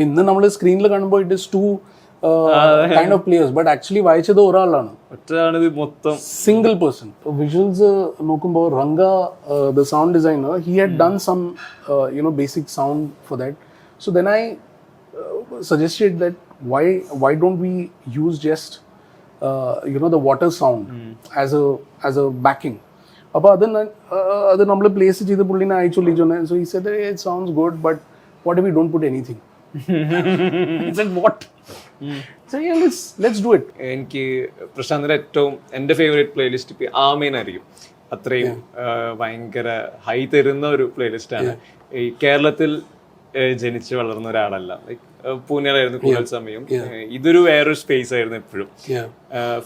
ഇന്ന് നമ്മൾ സ്ക്രീനിൽ കാണുമ്പോൾ it is two kind of players, but actually വായിച്ചത് ഒരാളാണ്, മൊത്തം സിംഗിൾ പേഴ്സൺ. വിഷ്വൽസ് നോക്കുമ്പോൾ Ranga the sound designer, he had done some basic sound for that. So then I suggested that why don't we use just the water sound as a backing. Appo adu nammal place cheyidu pullina ayichu Lijone. So he said it sounds good, but what if we don't put anything? I said what? So yeah, let's do it. എനിക്ക് പ്രശാന്തിന്റെ ഏറ്റവും എൻ്റെ favourite playlist ഇപ്പൊ ആമേൻ അറിയും. അത്രയും ഭയങ്കര high തരുന്ന ഒരു playlist ആണ്. ഈ കേരളത്തിൽ ജനിച്ച് വളർന്ന ഒരാളല്ല, ലൈക്ക് പൂനെയിലായിരുന്നു കൂടുതൽ സമയം. ഇതൊരു വേറൊരു സ്പേസ് ആയിരുന്നു എപ്പോഴും.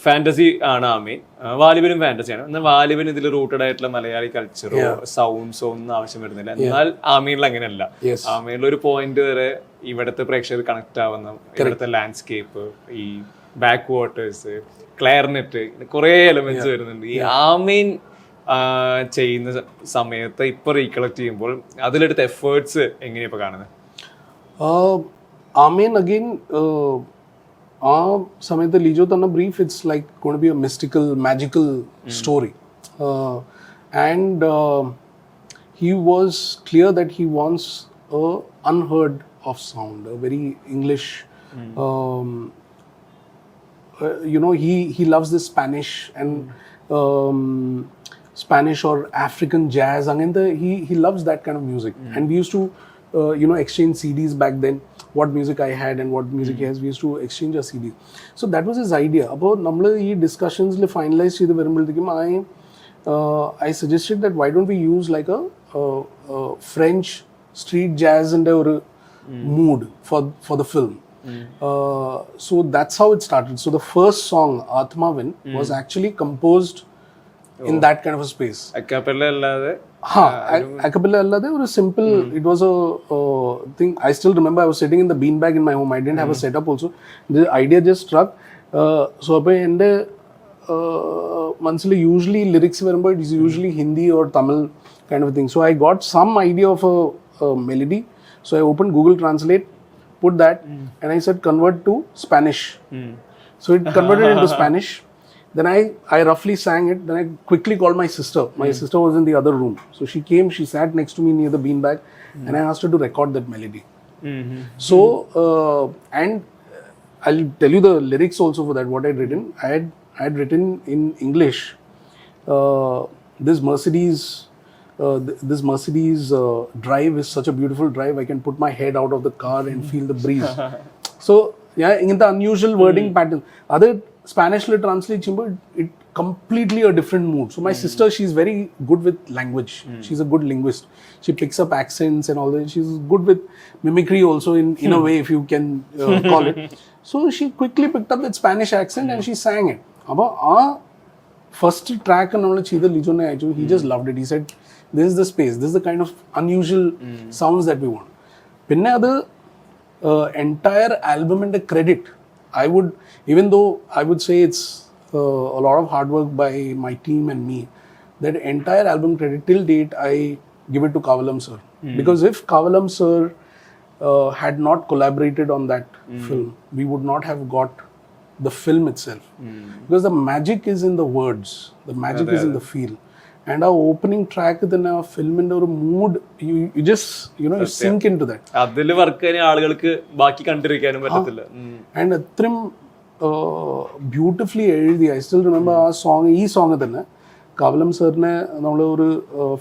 ഫാന്റസി ആണ് ആമേൻ, വാലിബനും ഫാന്റസിയാണ്. എന്നാൽ വാലിബൻ ഇതിൽ റൂട്ടഡ് ആയിട്ടുള്ള മലയാളി കൾച്ചറോ സൗണ്ട്സോ ഒന്നും ആവശ്യം വരുന്നില്ല. എന്നാൽ ആമേനിൽ അങ്ങനെയല്ല. ആമേനിൽ ഒരു പോയിന്റ് വരെ ഇവിടുത്തെ പ്രേക്ഷകർ കണക്ട് ആവുന്ന ഇവിടുത്തെ ലാൻഡ്സ്കേപ്പ്, ഈ ബാക്ക് വാട്ടേഴ്സ്, ക്ലാർനെറ്റ്, കുറെ എലമെന്റ്സ് വരുന്നുണ്ട്. ഈ ആമേൻ ചെയ്യുന്ന സമയത്ത് ഇപ്പൊ റീകളക്ട് ചെയ്യുമ്പോൾ അതിലെടുത്ത എഫേർട്സ് എങ്ങനെയാ ഇപ്പൊ കാണുന്നത്? Amen again, സമയത്ത് ലിജോ തന്ന brief, it's like gonna B A mystical magical story, and he was clear that he wants a unheard of sound, a very English, he loves this Spanish and Spanish or African jazz, and he loves that kind of music. And we used to exchange CDs back then, what music I had and what music he has. We used to exchange our CDs. So that was his idea. About nammal ee discussions le finalize cheyidu varumboldekkum I suggested that why don't we use like a French street jazz and a mood for the film. So that's how it started. So the first song Atmavin was actually composed in that kind of a space. Acapella allade acapella allade or a simple, it was a thing. I still remember I was sitting in the beanbag in my home. I didn't have a setup also. The idea just struck. So appo ende monthly usually lyrics varumbo it is usually Hindi or Tamil kind of a thing. So I got some idea of a melody. So I opened Google Translate, put that, and I said convert to Spanish. So it converted into Spanish. Then I roughly sang it. Then I quickly called my sister. My sister was in the other room. So she came, she sat next to me near the beanbag, and I asked her to record that melody. So, and I'll tell you the lyrics also for that, what I'd written. I had written in English, this Mercedes drive is such a beautiful drive. I can put my head out of the car and feel the breeze. So, yeah, in the unusual wording pattern. Other Spanish le translate chimbo, it completely a different mood. So my sister, she's very good with language. She's a good linguist. She picks up accents and all that. She's good with mimicry also in a way, if you can call it. So she quickly picked up that Spanish accent and she sang it. Aba first track and chida Lijo ne aichu, he just loved it. He said, this is the space, this is the kind of unusual sounds that we want. Pinne adu entire album and a credit, even though I would say it's a lot of hard work by my team and me, that entire album credit till date I give it to Kavalam sir. Because if Kavalam sir had not collaborated on that film, we would not have got the film itself. Because the magic is in the words, the magic is in the feel. And our opening track, then our film in our mood, you just you sink into that. അതിൽ work ചെയ്യാൻ ആളുകൾക്ക് ബാക്കി കണ്ടിരിക്കാനും പറ്റത്തില്ല. And അത്രയും beautifully എഴുതി. I still remember ആ song, ഈ സോങ് തന്നെ കവലം സാറിനെ നമ്മൾ ഒരു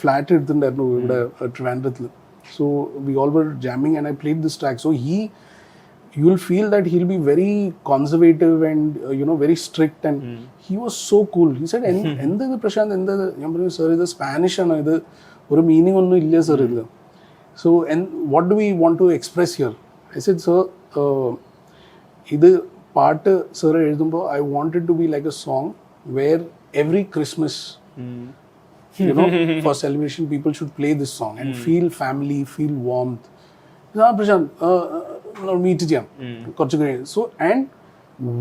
ഫ്ലാറ്റ് എടുത്തിട്ടുണ്ടായിരുന്നു ഇവിടെ ട്രിവാൻഡ്രത്തിൽ. So we all were jamming and I played this track. So you will feel that he'll be very conservative and very strict, and he was so cool. He said endha Prashant endha ഞാൻ പറഞ്ഞു sir ഇത് Spanish ആണ്, ഇത് ഒരു meaning ഒന്നും ഇല്ല sir ഇതിൽ. So and what do we want to express here? I said sir ഇത് പാട്ട് sir എഴുതുമ്പോൾ I wanted to be like a song where every Christmas for celebration people should play this song and feel family, feel warmth. Prashant meet ചെയ്യാം കുറച്ച് കഴിഞ്ഞ്. So and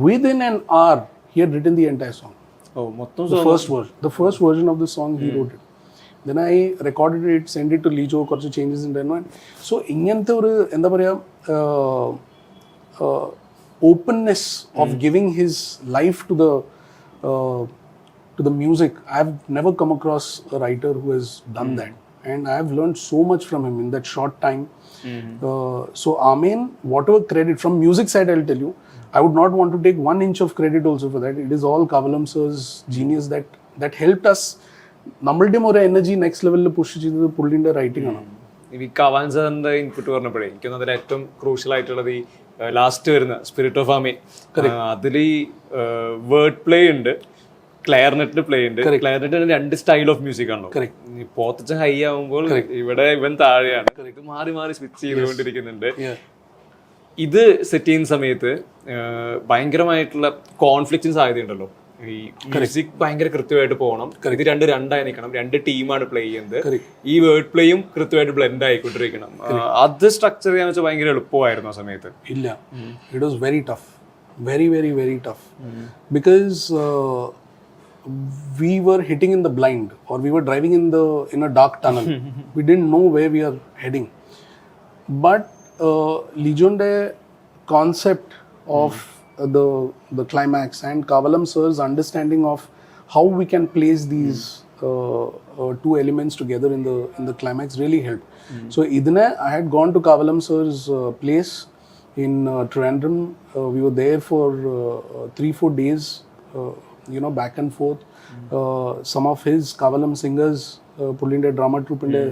within an hour he had written the entire song. Oh, the first version of the song he wrote it. then I recorded it, sent it to Lijo, കുറച്ച് changes ഉണ്ടായിരുന്നു. So ഇങ്ങനത്തെ ഒരു എന്താ പറയുക openness of giving his life to the music. I've never come across a writer who has done that, and I have learned so much from him in that short time. So Amen, whatever credit from music side, I'll tell you, I would not want to take 1 inch of credit also for that. It is all Kavalam sir's genius that helped us. നമ്മളുടെ ഒരു energy next ലെവലിൽ push ചെയ്തത് പുള്ളിന്റെ writing ആണ്. ഈ കവാൻ സാറിന്റെ input പറഞ്ഞപ്പോഴേ എനിക്ക് അതിൽ ഏറ്റവും ക്രൂഷ്യൽ ആയിട്ടുള്ളത് ഈ ലാസ്റ്റ് വരുന്ന സ്പിരിറ്റ് ഓഫ് ആമി, അതിൽ ഈ വേർഡ് പ്ലേ ഉണ്ട്, ക്ലാരിനെറ്റിൽ പ്ലേ ഉണ്ട്. ക്ലാരിനെറ്റിന് 2 സ്റ്റൈൽ ഓഫ് മ്യൂസിക് ആണല്ലോ. പോത്തച്ച ഹൈ ആവുമ്പോൾ ഇവിടെ ഇവൻ താഴെയാണ്, ഇത് മാറി മാറി സ്വിച്ച് ചെയ്തുകൊണ്ടിരിക്കുന്നുണ്ട്. ഇത് സെറ്റ് ചെയ്യുന്ന സമയത്ത് ഭയങ്കരമായിട്ടുള്ള കോൺഫ്ലിക്റ്റിന് സാധ്യതയുണ്ടല്ലോ. ഈ മ്യൂസിക് ഭയങ്കര കൃത്യമായിട്ട് പോകണം, ഇത് രണ്ടായി നിൽക്കണം, 2 ടീമാണ് പ്ലേ ചെയ്യുന്നത്, ഈ വേർഡ് പ്ലേയും കൃത്യമായിട്ട് ബ്ലെൻഡ് ആയിക്കൊണ്ടിരിക്കണം. അത് സ്ട്രക്ചർ ചെയ്യാന്ന് വെച്ചാൽ ഭയങ്കര എളുപ്പമായിരുന്നു ആ സമയത്ത്. ഇല്ല, it was very tough, very very very tough, because we were hitting in the blind, or we were driving in a dark tunnel. We didn't know where we are heading. But Lijon's concept of the climax and Kavalam sir's understanding of how we can place these 2 elements together in the climax really helped. So idine I had gone to Kavalam sir's place in Trivandrum. We were there for 3-4 days, back and forth. Some of his Kavalam singers, pullinde drama troupe inde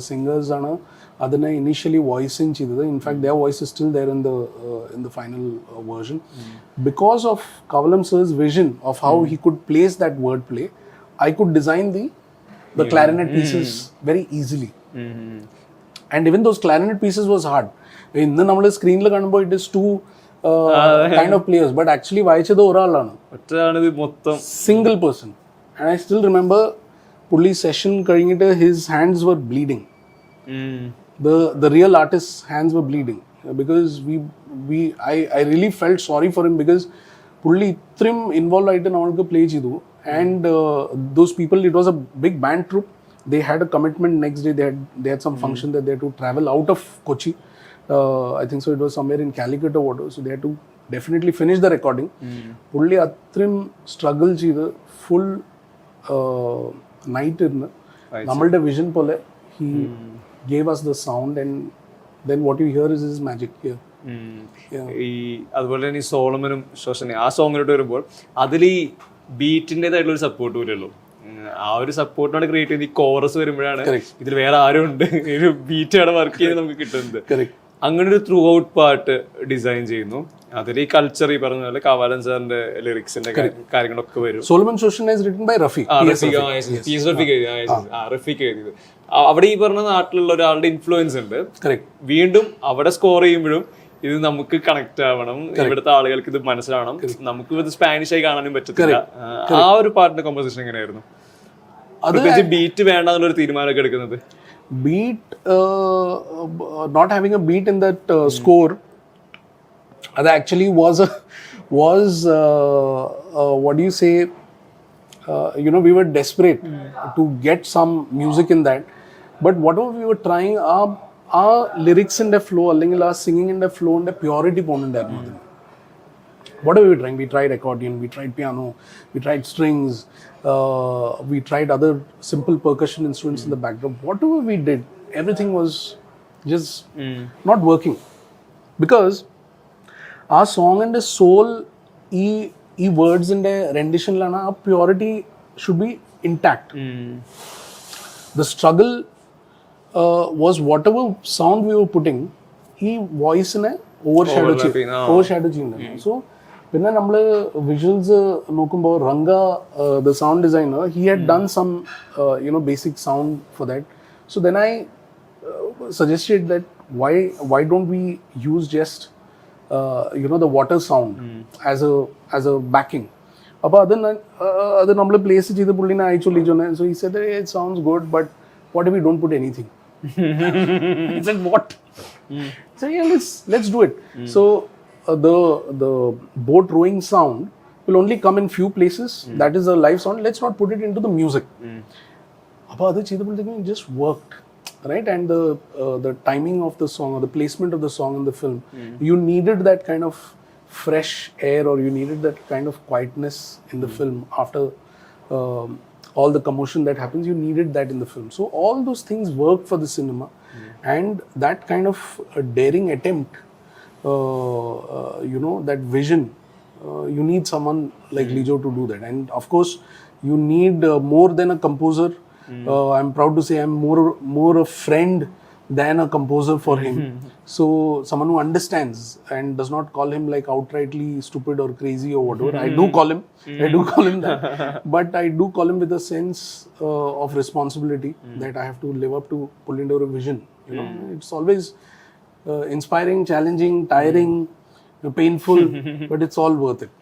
singers ആണ് അതിനെ initially voicing ചെയ്തത്. In fact, their voice is still there in the final version. Because of Kavalam sir's vision of how he could place that word play, I could design the clarinet pieces very easily. And even those clarinet pieces was hard. ഇന്ന് നമ്മൾ സ്ക്രീനിൽ കാണുമ്പോൾ it is 2 kind of players, but actually വായിച്ചത് ഒരാളാണ്, single person. And I still remember പുള്ളി session കഴിഞ്ഞിട്ട് his hands were bleeding. The real artist's hands were bleeding because I really felt sorry for him because പുള്ളി ഇത്രയും involve ആയിട്ട് നമ്മൾക്ക് play ചെയ്തു. And those people, it was a big band troupe. They had a commitment next day. They had some function that they had to travel out of Kochi. I think so it was somewhere in Calicut or whatever. So they had to definitely finish the recording. പുള്ളി അത്രയും struggle ചെയ്ത് full night ഇരുന്ന് നമ്മളുടെ vision പോലെ he gave us the sound, and then what you hear is his magic here. ഈ അതുപോലെ തന്നെ ഈ സോളമനും ശോഷനെ ആ സോങ്ങിലോട്ട് വരുമ്പോൾ അതിൽ ഈ ബീറ്റിൻ്റെതായിട്ടുള്ള ഒരു സപ്പോർട്ടും ഇല്ലല്ലോ. ആ ഒരു സപ്പോർട്ടാണ് ക്രിയേറ്റ് ചെയ്ത് ഈ കോറസ് വരുമ്പോഴാണ് ഇതിൽ വേറെ ആരും ഉണ്ട്, ഒരു ബീറ്റാണ് വർക്ക് ചെയ്ത് നമുക്ക് കിട്ടുന്നത്. അങ്ങനെ ഒരു ത്രൂ ഔട്ട് പാർട്ട് ഡിസൈൻ ചെയ്യുന്നു. അതിൽ ഈ കൾച്ചർ ഈ പറഞ്ഞ പോലെ കവാലൻ സാറിന്റെ ലിറിക്സിന്റെ കാര്യങ്ങളൊക്കെ വരും. സോളമൻ ശോഷൻ is written by റഫീഖ് എഴുതിയത്. അവിടെ ഈ പറഞ്ഞ നാട്ടിലുള്ള ഒരാളുടെ ഇൻഫ്ലുവൻസ് ഉണ്ട്. വീണ്ടും അവിടെ സ്കോർ ചെയ്യുമ്പോഴും ഇത് നമുക്ക് കണക്ട് ആവണം, ഇവിടുത്തെ ആളുകൾക്ക് ഇത് മനസ്സിലാവണം, നമുക്ക് ഇത് സ്പാനിഷ് ആയി കാണാനും പറ്റത്തില്ല. ആ ഒരു പാട്ടിന്റെ കോമ്പോസിഷൻ എങ്ങനെയായിരുന്നു? ബീറ്റ് വേണ്ട എന്നുള്ളൊരു തീരുമാനമൊക്കെ എടുക്കുന്നത്? Beat, not having a beat in that score, that actually was what do you say, we were desperate to get some music in that, but whatever we were trying, our lyrics in the flow അല്ലെങ്കിൽ our singing in the flow and the purity പോണുണ്ടായിരുന്നു. Whatever we were trying, we tried accordion, we tried piano, we tried strings, we tried other simple percussion instruments in the backdrop. Whatever we did, everything was just not working, because our song and the soul, e words in the rendition lana, our purity should be intact. The struggle was whatever sound we were putting, voice in a overshadow ചെയ്യുന്നു. So പിന്നെ നമ്മൾ visuals നോക്കുമ്പോൾ Ranga the sound designer, he had done some basic sound for that. So then I suggested that why don't we use just the water sound as a backing. അപ്പോൾ അത് നമ്മൾ place ചെയ്ത് പുള്ളിനെ അയച്ചു ലിജോനെ. So he said it sounds good, but what if we don't put anything? He said what? So yeah, let's do it. So the boat rowing sound will only come in few places. That is a live sound. Let's not put it into the music. അപ്പോൾ അത് ചെയ്തപ്പോഴത്തേക്കും it just worked, right? And the timing of the song or the placement of the song in the film, you needed that kind of fresh air, or you needed that kind of quietness in the film after all the commotion that happens. You needed that in the film. So all those things worked for the cinema, and that kind of daring attempt, that vision, you need someone like Lijo to do that. And of course you need more than a composer. I'm proud to say I'm more a friend than a composer for him. So someone who understands and does not call him like outrightly stupid or crazy or whatever. I do call him that, but I do call him with a sense of responsibility that I have to live up to pull into a vision. It's always inspiring, challenging, tiring, painful, but it's all worth it.